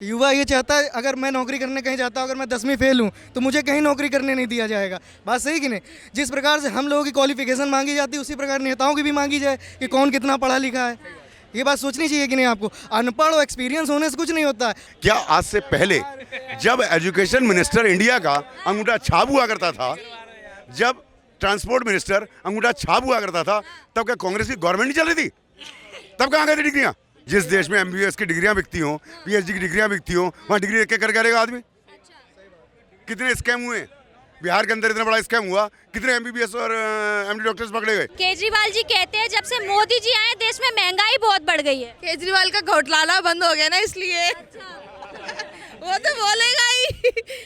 युवा ये चाहता है अगर मैं नौकरी करने कहीं जाता हूँ, अगर मैं 10वीं फेल हूँ तो मुझे कहीं नौकरी करने नहीं दिया जाएगा। बात सही कि नहीं? जिस प्रकार से हम लोगों की क्वालिफिकेशन मांगी जाती है उसी प्रकार नेताओं की भी मांगी जाए कि कौन कितना पढ़ा लिखा है। ये बात सोचनी चाहिए कि नहीं आपको? अनपढ़ और एक्सपीरियंस होने से कुछ नहीं होता है। क्या आज से पहले जब एजुकेशन मिनिस्टर इंडिया का अंगूठा छाप हुआ करता था, जब ट्रांसपोर्ट मिनिस्टर अंगूठा छाप हुआ करता था, तब क्या कांग्रेस की गवर्नमेंट नहीं चल रही थी? तब कहाँ गई थी डिग्रियां? जिस देश में एमबीबीएस की डिग्रियां बिकती हों, पीएचडी की डिग्रियां बिकती हों, वहाँ डिग्री लेके कर करेगा आदमी? कितने स्कैम हुए बिहार के अंदर? इतना बड़ा स्कैम हुआ, कितने एमबीबीएस और एमडी डॉक्टर्स पकड़े गए? केजरीवाल जी कहते हैं जब से मोदी जी आए देश में महंगाई बहुत बढ़ गई है। केजरीवाल का घोटाला बंद हो गया ना, इसलिए वो तो बोलेगा ही।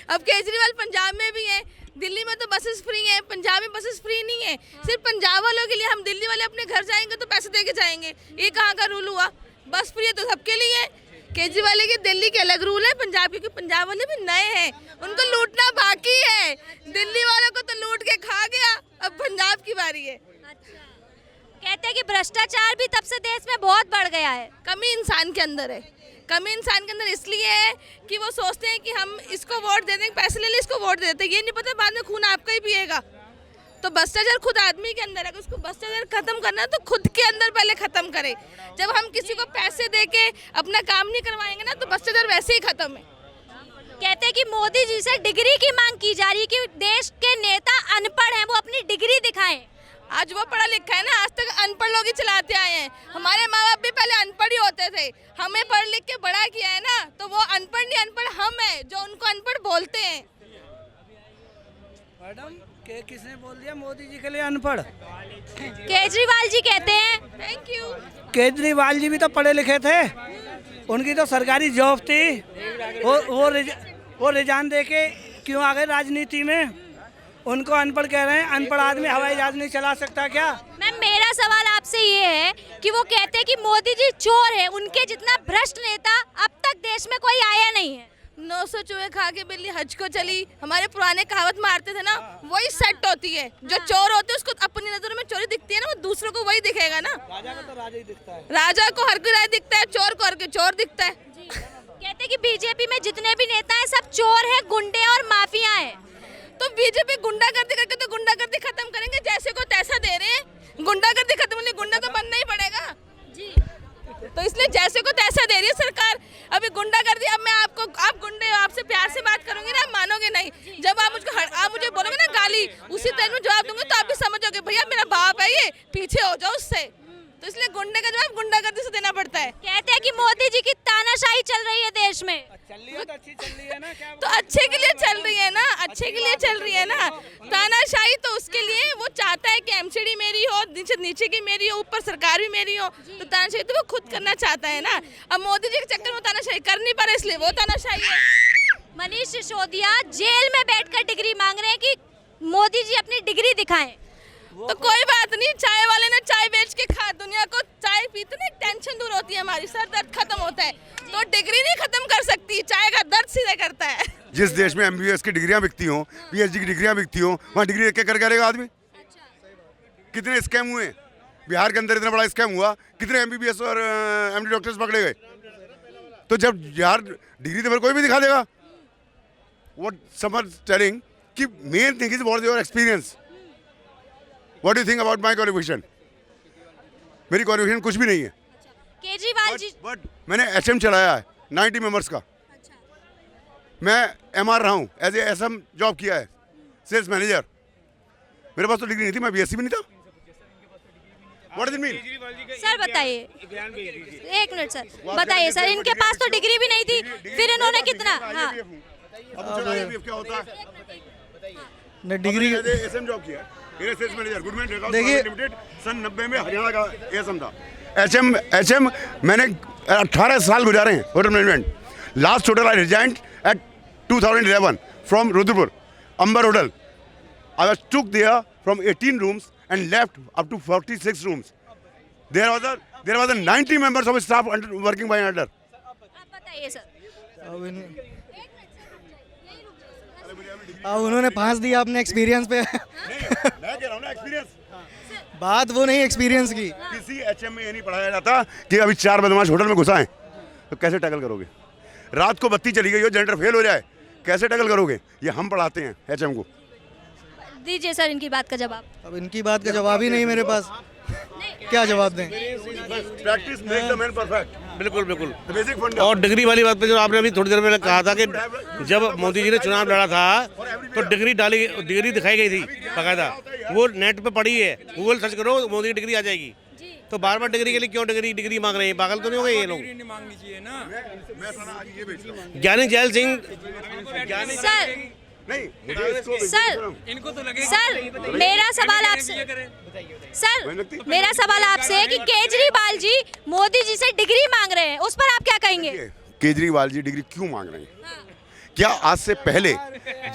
अब केजरीवाल पंजाब में भी है, दिल्ली में तो बसेस फ्री हैं, पंजाब में बसेस फ्री नहीं है। सिर्फ पंजाब वालों के लिए। हम दिल्ली वाले अपने घर जाएंगे तो पैसे दे के जाएंगे, ये कहाँ का रूल हुआ? बस फ्री है तो सबके लिए है। केजरीवाल के दिल्ली के अलग रूल है, पंजाब क्योंकि पंजाब वाले भी नए हैं, उनको लूटना बाकी है। दिल्ली वालों को तो लूट के खा गया, अब पंजाब की बारी है। कहते हैं कि भ्रष्टाचार भी तब से देश में बहुत बढ़ गया है। कमी इंसान के अंदर है, कमी इंसान के अंदर इसलिए है कि वो सोचते हैं कि हम इसको वोट दे देंगे, पैसे ले ले इसको वोट दे देते, ये नहीं पता बाद में खून आपका ही पिएगा। तो भ्रष्टाचार खुद आदमी के अंदर है, उसको भ्रष्टाचार खत्म करना है तो खुद के अंदर पहले खत्म करे। जब हम किसी को पैसे दे के अपना काम नहीं करवाएंगे ना तो भ्रष्टाचार वैसे ही खत्म है। कहते हैं कि मोदी जी से डिग्री की मांग की जा रही है कि देश के नेता अनपढ़ हैं, वो अपनी डिग्री दिखाएं। आज वो पढ़ा लिखा है ना, आज तक अनपढ़ लोग ही चलाते आए हैं। हमारे माँ बाप भी पहले अनपढ़ ही होते थे, हमें पढ़ लिख के बड़ा किया है ना, तो वो अनपढ़ नहीं, अनपढ़ हम है जो उनको अनपढ़ बोलते हैं। मैडम के किसने बोल दिया मोदी जी के लिए अनपढ़? केजरीवाल जी कहते हैं। Thank you. केजरीवाल जी भी तो पढ़े लिखे थे, उनकी तो सरकारी जॉब थी। वो रिजाइन दे के क्यों आ गए राजनीति में? उनको अनपढ़ कह रहे हैं। अनपढ़ आदमी हवाई जहाज नहीं चला सकता क्या? मैम मेरा सवाल आपसे ये है कि वो कहते हैं कि मोदी जी चोर है, उनके जितना भ्रष्ट नेता अब तक देश में कोई आया नहीं है। 900 चूहे खा के बिल्ली हज को चली, हमारे पुराने कहावत मारते थे ना, वही सेट होती है। जो चोर होते हैं उसको अपनी नजरों में चोरी दिखती है ना, वो दूसरों को वही दिखेगा ना। राजा को तो राजा ही दिखता है, राजा को हर कोई राजा दिखता है, चोर को हर कोई चोर दिखता है। कहते हैं कि बीजेपी में जितने भी नेता हैं सब चोर हैं, गुंडे और माफिया हैं। तो बीजेपी गुंडागर्दी करके तो गुंडागर्दी खत्म करेंगे, जैसे को तैसा दे रहे हैं। गुंडागर्दी खत्म होने, गुंडा तो बनना ही पड़ेगा जी। तो इसलिए जैसे को तैसा दे रही है सरकार। अभी गुंडागर्दी, अब मैं आप गुंडे हो, आपसे प्यार से बात करूंगी ना, आप मानोगे नहीं। जब आप मुझे बोलोगे ना गाली, उसी तरह में जवाब दूंगी तो आप भी समझोगे भैया मेरा बाप है ये, पीछे हो जाओ उससे। तो इसलिए गुंडे का जवाब गुंडागर्दी से देना पड़ता है। कहते हैं कि मोदी जी की तानाशाही चल रही है देश में। चल रही है तो अच्छी चल रही है ना? क्या तो अच्छे के लिए चल रही है ना, अच्छे के लिए चल रही है ना। तानाशाही तो उसके लिए वो चाहता है कि एमसीडी मेरी हो, नीचे की मेरी हो, ऊपर सरकार भी मेरी हो। तो तानाशाही तो वो खुद करना चाहता है ना। अब मोदी जी के चक्कर में तानाशाही कर नहीं पा रहे, इसलिए वो तानाशाही है। मनीष सिसोदिया जेल में बैठकर डिग्री मांग रहे हैं कि मोदी जी अपनी डिग्री दिखाएं। तो कोई बात नहीं, चाय वाले ने चाय बेच के खा, दुनिया को चाय पीते ना टेंशन दूर होती है, हमारी सर दर्द खत्म होता है। तो डिग्री नहीं खत्म कर सकती, चाय का दर्द सीधे करता है। जिस देश में एमबीबीएस की डिग्रियां बिकती हों, पीएचडी की डिग्रियां बिकती हों, वहाँ डिग्री लेके कर करेगा आदमी? कितने स्कैम हुए बिहार के अंदर? इतना बड़ा स्कैम हुआ, कितने एमबीबीएस और एमडी डॉक्टर्स पकड़े गए? तो जब यार डिग्री तो फिर कोई भी दिखा देगा। व्हाट समवन टेलिंग कि main thing is what your experience. What do you think about my qualification? मेरी क्वालिफिकेशन कुछ भी नहीं है। केजरीवाल जी बट मैंने एचएम चलाया है 90 मेंबर्स का। मैं एमआर रहा हूँ, एज ए एसएम जॉब किया है, सेल्स मैनेजर। मेरे पास तो डिग्री नहीं थी, मैं बीएससी भी नहीं था। What does it mean? Sir बताइए, एक मिनट सर बताइए सर, इनके पास तो डिग्री भी नहीं थी, फिर इन्होंने कितना? हाँ क्या होता है? मैं डिग्री एसएम जॉब किया, सेल्स मैनेजर गुडमैन देखिए लिमिटेड, सन 90 में हरियाणा का एसएम था। एचएम मैंने 18 साल गुजारे हैं hotel management. Last hotel I resigned at 2011 from Rudrapur Ambar hotel. I was took there from 18 rooms and left up to 46 rooms. There was a 90 members of staff working by under. आप बताइए sir. अब उन्होंने फांस दिया अपने एक्सपीरियंस पे। मैं कह रहा हूँ ना एक्सपीरियंस। बात वो नहीं एक्सपीरियंस की। किसी एचएम में ये नहीं पढ़ाया जाता कि अभी 4 बदमाश होटल में घुसाएं तो कैसे टैकल करोगे। रात को बत्ती चली गई हो, जनरेटर फेल हो जाए, कैसे टैकल करोगे? ये हम पढ़ाते हैं एचएम को। दीजिए सर इनकी बात का जवाब। अब इनकी बात का जवाब ही नहीं मेरे पास, क्या जवाब दें? Practice makes the man perfect. बिल्कुल बिल्कुल। बेसिक फंडा। और डिग्री वाली बात पे जो आपने अभी थोड़ी देर पहले कहा था कि जब मोदी जी ने चुनाव लड़ा था तो डिग्री दिखाई गई थी बाकायदा, वो नेट पे पड़ी है, गूगल सर्च करो, मोदी की डिग्री आ जाएगी। तो बार बार डिग्री के लिए क्यों डिग्री मांग रहे हैं? पागल तो नहीं हो गए ये लोग? ज्ञानी जैल सिंह सर मेरा सवाल आपसे है कि केजरीवाल जी मोदी जी से डिग्री मांग रहे हैं, उस पर आप क्या कहेंगे? केजरीवाल जी डिग्री क्यों मांग रहे हैं? क्या आज से पहले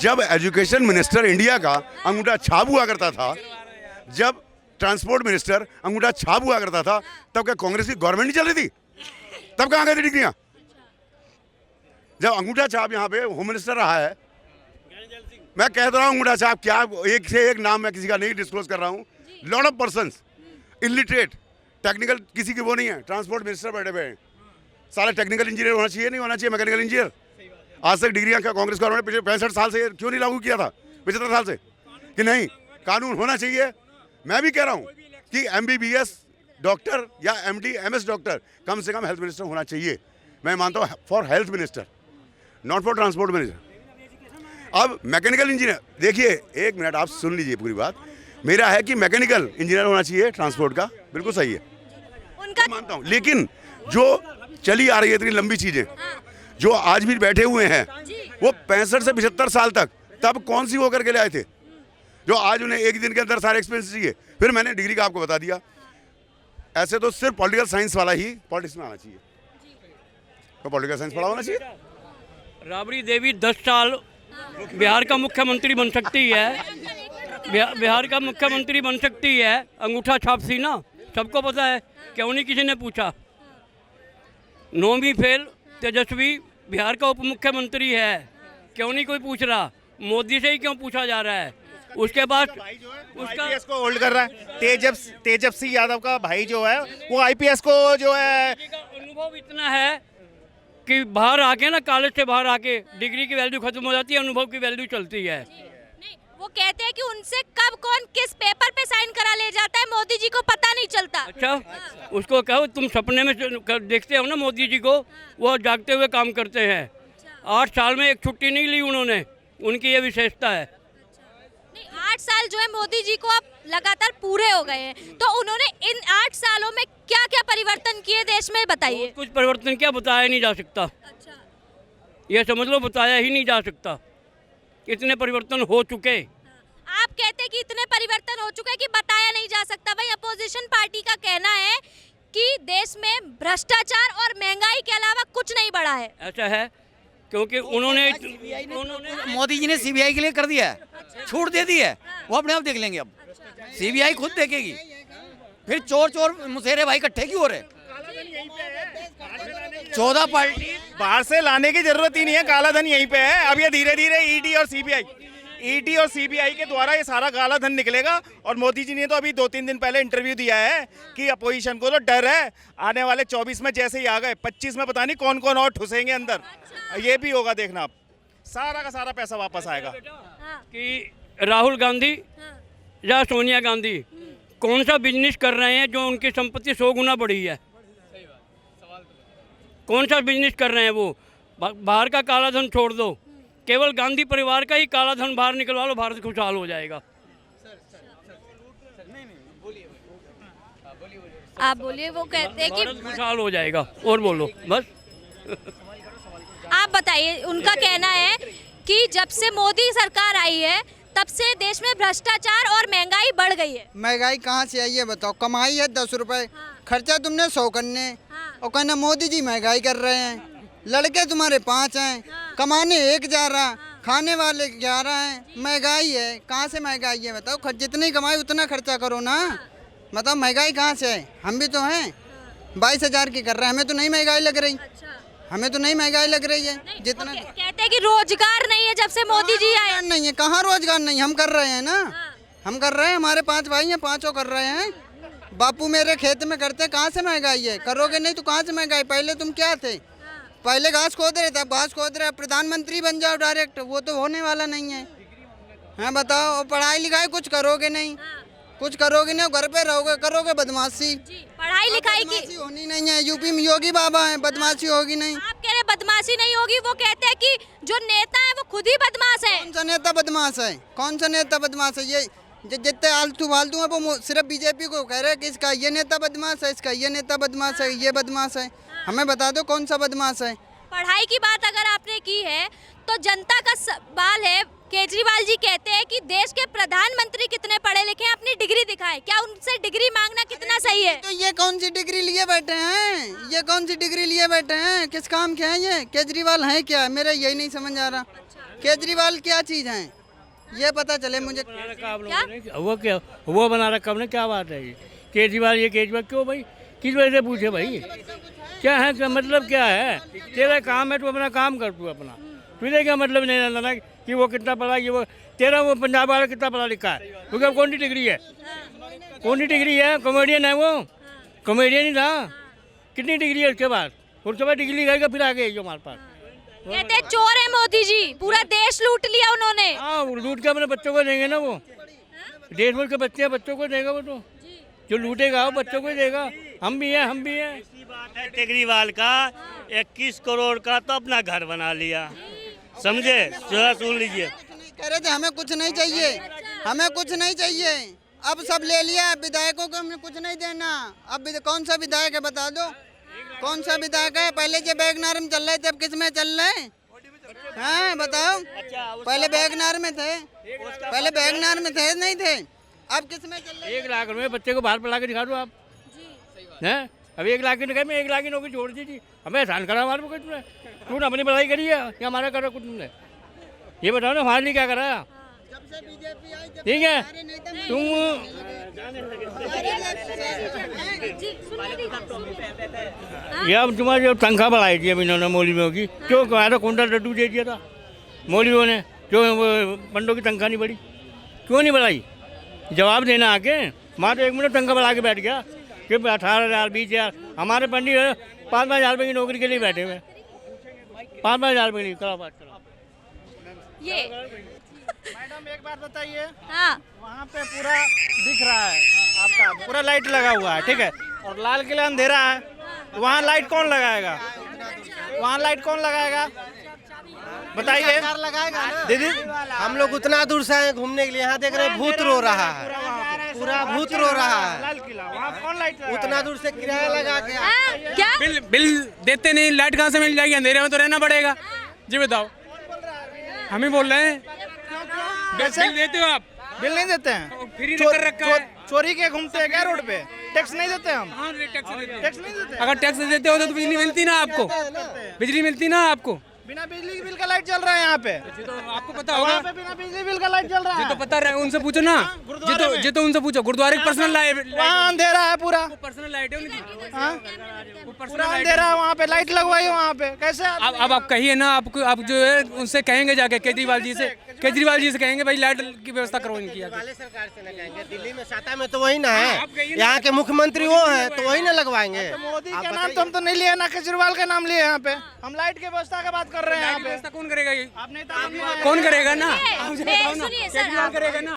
जब एजुकेशन मिनिस्टर इंडिया का अंगूठा छाप हुआ करता था, जब ट्रांसपोर्ट मिनिस्टर अंगूठा छाप हुआ करता था, तब क्या कांग्रेस की गवर्नमेंट नहीं चल रही थी? तब कहाँ गई थी डिग्रियां? जब अंगूठा छाप यहाँ पे होम मिनिस्टर रहा है, मैं कह रहा हूँ अंगूठा छाप क्या, एक से एक नाम मैं किसी का नहीं डिस्क्लोज कर रहा हूँ, lot of persons illiterate, technical किसी की वो नहीं है, ट्रांसपोर्ट मिनिस्टर बैठे हुए हैं, सारा टेक्निकल इंजीनियर होना चाहिए, नहीं होना चाहिए मैकेनिकल इंजीनियर? आज तक डिग्रियां क्या कांग्रेस गवर्नमेंट पिछले 65 साल से क्यों नहीं लागू किया था, 75 साल से, कि नहीं कानून होना चाहिए? मैं भी कह रहा हूँ कि MBBS डॉक्टर या MD MS डॉक्टर कम से कम हेल्थ मिनिस्टर होना चाहिए। मैं मानता हूँ for health minister, not for transport minister. अब मैकेनिकल इंजीनियर, देखिए एक मिनट आप सुन लीजिए पूरी बात, मेरा है कि मैकेनिकल इंजीनियर होना चाहिए ट्रांसपोर्ट का, बिल्कुल सही है, उनका मानता हूँ। लेकिन जो चली आ रही है इतनी लंबी चीजें, जो आज भी बैठे हुए हैं, वो 65 से 75 साल तक तब कौन सी वो करके ले आए थे, जो आज उन्हें एक दिन के अंदर सारे एक्सपीरियंस चाहिए? फिर मैंने डिग्री का आपको बता दिया, ऐसे तो सिर्फ पॉलिटिकल साइंस वाला ही पॉलिटिक्स में आना चाहिए, तो पॉलिटिकल साइंस पढ़ा होना चाहिए। राबड़ी देवी 10 साल बिहार का मुख्यमंत्री बन सकती है, बिहार का मुख्यमंत्री बन सकती है, अंगूठा छाप सी ना, सबको पता है, क्यों नहीं किसी ने पूछा? 9वीं फेल तेजस्वी बिहार का उप मुख्यमंत्री है, क्यों नहीं कोई पूछ रहा? मोदी से ही क्यों पूछा जा रहा है? उसके बाद उसका आईपीएस को होल्ड कर रहा है, तेजस्वी यादव का भाई जो है वो आईपीएस को जो है, अनुभव इतना है कि बाहर आके ना, कॉलेज से बाहर आके डिग्री की वैल्यू खत्म हो जाती है, अनुभव की वैल्यू चलती है। नहीं, वो कहते हैं कि उनसे कब कौन किस पेपर पे साइन करा ले जाता है मोदी जी को पता नहीं चलता। अच्छा, उसको कहो तुम सपने में देखते हो ना मोदी जी को, वो जागते हुए काम करते हैं। 8 साल में एक छुट्टी नहीं ली उन्होंने, उनकी ये विशेषता है। 8 साल जो है मोदी जी को अब लगातार पूरे हो गए हैं, तो उन्होंने इन 8 सालों में क्या क्या परिवर्तन किए देश में, बताइए। कुछ परिवर्तन क्या, बताया नहीं जा सकता। अच्छा। ये समझ लो बताया ही नहीं जा सकता, इतने परिवर्तन हो चुके। आप कहते हैं कि इतने परिवर्तन हो चुके हैं कि बताया नहीं जा सकता। भाई अपोजिशन पार्टी का कहना है कि देश में भ्रष्टाचार और महंगाई के अलावा कुछ नहीं बढ़ा है। ऐसा है क्योंकि उन्होंने मोदी जी ने सीबीआई के लिए कर दिया है, छूट दे दी है, वो अपने आप देख लेंगे। अब सीबीआई खुद देखेगी, फिर चोर मुसेरे भाई इकट्ठे क्यों हो रहे? 14 पार्टी बाहर से लाने की जरूरत ही नहीं है, काला धन यहीं पे है। अब ये धीरे धीरे ईडी और सीबीआई के द्वारा ये सारा काला धन निकलेगा। और मोदी जी ने तो अभी 2-3 दिन पहले इंटरव्यू दिया है कि अपोजिशन को तो डर है, आने वाले 24 में जैसे ही आ गए 25 में पता नहीं कौन कौन और ठुसेंगे अंदर। ये भी होगा, देखना आप, सारा का सारा पैसा वापस आएगा। कि राहुल गांधी या सोनिया गांधी कौन सा बिजनेस कर रहे हैं जो उनकी संपत्ति 100 गुना बढ़ी है? कौन सा बिजनेस कर रहे हैं वो? बाहर का काला धन छोड़ दो, केवल गांधी परिवार का ही काला धन बाहर निकलवा लो, भारत खुशहाल हो जाएगा। आप बोलिए। वो कहते हैं कि भारत खुशहाल हो जाएगा, और बोलो बस। आप बताइए। उनका कहना है कि जब से मोदी सरकार आई है तब से देश में भ्रष्टाचार और महंगाई बढ़ गई है। महंगाई कहाँ से आई है बताओ? कमाई है 10 रुपए, खर्चा तुमने 100 करने, और कहना मोदी जी महंगाई कर रहे हैं। लड़के तुम्हारे 5 हैं, कमाने 1 जा रहा, खाने वाले 11 हैं। महंगाई है, कहाँ से महंगाई है बताओ? जितनी कमाई उतना खर्चा करो ना, बताओ महंगाई कहाँ से है? हम भी तो हैं, 22,000 की कर रहे हैं, हमें तो नहीं महंगाई लग रही। हमें तो नहीं महंगाई लग रही है जितना। कहते हैं कि रोजगार नहीं है जब से मोदी जी आए। नहीं है, कहाँ रोजगार नहीं? हम कर रहे हैं ना, हम कर रहे हैं, हमारे 5 भाई हैं, 5 कर रहे हैं। बापू मेरे खेत में करते, कहाँ से महंगाई है? करोगे नहीं तो कहाँ से महंगाई? पहले तुम क्या थे? पहले घास खोद रहे थे, अब घास खोद रहे, प्रधानमंत्री बन जाओ डायरेक्ट, वो तो होने वाला नहीं है। हाँ बताओ, और पढ़ाई लिखाई कुछ करोगे नहीं, कुछ करोगे नहीं, घर पे रहोगे, करोगे बदमाशी। पढ़ाई लिखाई की बदमाशी होनी नहीं है, यूपी में योगी बाबा है, बदमाशी होगी नहीं। आप कह रहे बदमाशी नहीं होगी, वो कहते हैं कि जो नेता है वो खुद ही बदमाश है। कौन सा नेता बदमाश है, कौन सा नेता बदमाश है? ये जितने आलतू फालतू है वो सिर्फ बीजेपी को कह रहे हैं कि इसका ये नेता बदमाश है, इसका ये नेता बदमाश है, ये बदमाश है। हमें बता दो कौन सा बदमाश है। पढ़ाई की बात अगर आपने की है तो जनता का सवाल है, केजरीवाल जी कहते हैं कि देश के प्रधानमंत्री कितने पढ़े लिखे हैं, अपनी डिग्री दिखाएं, क्या उनसे डिग्री मांगना कितना सही है? तो ये कौन सी डिग्री लिए बैठे हैं, ये कौन सी डिग्री लिए बैठे हैं, किस काम के हैं ये? केजरीवाल है क्या? मेरा यही नहीं समझ आ रहा, केजरीवाल क्या चीज़ है ये पता चले मुझे। क्या वो बना रखा हमने, क्या बात है ये केजरीवाल क्यों भाई, किस वजह से पूछे भाई, क्या है, क्या मतलब क्या है? तेरा काम है तो अपना काम कर, तू अपना, तुझे क्या मतलब नहीं रहना कि वो कितना पढ़ा, ये वो तेरा वो पंजाब वाला कितना पढ़ा लिखा है, क्योंकि कौन सी डिग्री है, कौन सी डिग्री है? कॉमेडियन है वो, कॉमेडियन ही था, कितनी डिग्री है उसके बाद डिग्री लेकर फिर आगे जो हमारे पास। कहते हैं चोर है मोदी जी, पूरा देश लूट लिया उन्होंने। हाँ, लूट के अपने बच्चों को देंगे ना, वो देश भर के बच्चे हैं, बच्चों को देगा वो, तो जो लूटेगा वो बच्चों को देगा। हम भी हैं। बात है केजरीवाल का 21 करोड़ का तो अपना घर बना लिया, समझे? जरा सुन लीजिए, कह रहे थे हमें कुछ नहीं चाहिए, हमें कुछ नहीं चाहिए, अब सब ले लिया, विधायकों को हमें कुछ नहीं देना। अब कौन सा विधायक है बता दो, कौन सा विधायक है? पहले जो वैगनार में चल रहे थे, अब किस में चल रहे हैं? हाँ बताओ, पहले वैगनार में थे, पहले वैगनार में थे नहीं थे, अब किस में चल रहे हैं? 1 लाख रुपए बच्चे को बाहर पढ़ा के दिखा दो आप, हैं? अब 1 लाख की में 1 लाख की नौकरी छोड़ दीजिए, हमें एहसान करा हमारे को, तुमने तूने अपनी पढ़ाई करी है या हमारा करा कुछ तुमने? ये बताओ ना, हमारे लिए क्या करा? ठीक है, तुम ये अब तुम्हारी जो तनख्वाह बढ़ाई थी अब इन्होंने मौलवियों की, क्यों तुम्हारा कुंटल लड्डू दे दिया था मौलवियों ने, जो पंडों की तनख्वाह नहीं बढ़ी, क्यों नहीं बढ़ाई? जवाब देना आके। वहाँ तो 1 मिनट तनख्वाह बढ़ा के बैठ गया कि 18,000 20,000, हमारे पंडित 5-5 हज़ार रुपये की नौकरी के लिए बैठे हुए, 5-5 हज़ार रुपये की। करो बात करो ये। मैडम एक बात बताइए, हाँ, वहाँ पे पूरा दिख रहा है आपका, पूरा लाइट लगा हुआ है, ठीक है, और लाल किला अंधेरा है, तो वहाँ लाइट कौन लगाएगा? वहाँ लाइट कौन लगाएगा बताइए? दीदी, हम लोग उतना दूर से आए घूमने के लिए, यहाँ देख रहे हैं भूत रो रहा है, पूरा भूत रो रहा है, लाल किला, वहाँ कौन लाइट लगाएगा? उतना दूर से किराया लगा के क्या बिल देते नहीं, लाइट कहाँ से मिल जाएगी? अंधेरे में तो रहना पड़ेगा। जी बताओ, हम ही बोल रहे हैं। बिल देते हो आप? बिल नहीं देते हैं, फ्री कर रखा है, चोरी के घूमते हैं क्या रोड पे? टैक्स नहीं देते हम? हाँ, टैक्स नहीं देते। अगर टैक्स देते हो तो बिजली मिलती ना आपको, बिजली मिलती ना आपको। बिना बिजली के बिल का लाइट चल रहा है यहाँ पे, तो आपको पता होगा, वहाँ पे बिना बिजली बिल का लाइट चल रहा है, तो पता रहे, उनसे पूछो ना, जी तो उनसे पूछो, गुरुद्वारे की पर्सनल लाइट, वहाँ अंधेरा है पूरा, पर्सनल लाइट है उनकी, हाँ पूरा पूरा अंधेरा है, वहाँ पे लाइट लगवाई है वहाँ पे, कैसे? अब आप कहिए ना, आपको आप जो है उनसे कहेंगे जाके केजरीवाल जी से कहेंगे भाई लाइट की व्यवस्था करो इनकी। वाले सरकार से ना कहेंगे, दिल्ली में साता में तो वही ना है, यहाँ के मुख्यमंत्री वो है तो वही ना लगवाएंगे। मोदी का नाम तो हम तो नहीं लिए ना, केजरीवाल का नाम लिए यहाँ पे, हम लाइट की व्यवस्था की बात कर रहे हैं यहाँ पे। कौन करेगा ये? आप नेता कौन करेगा ना? सुनिए सर, करेगा ना?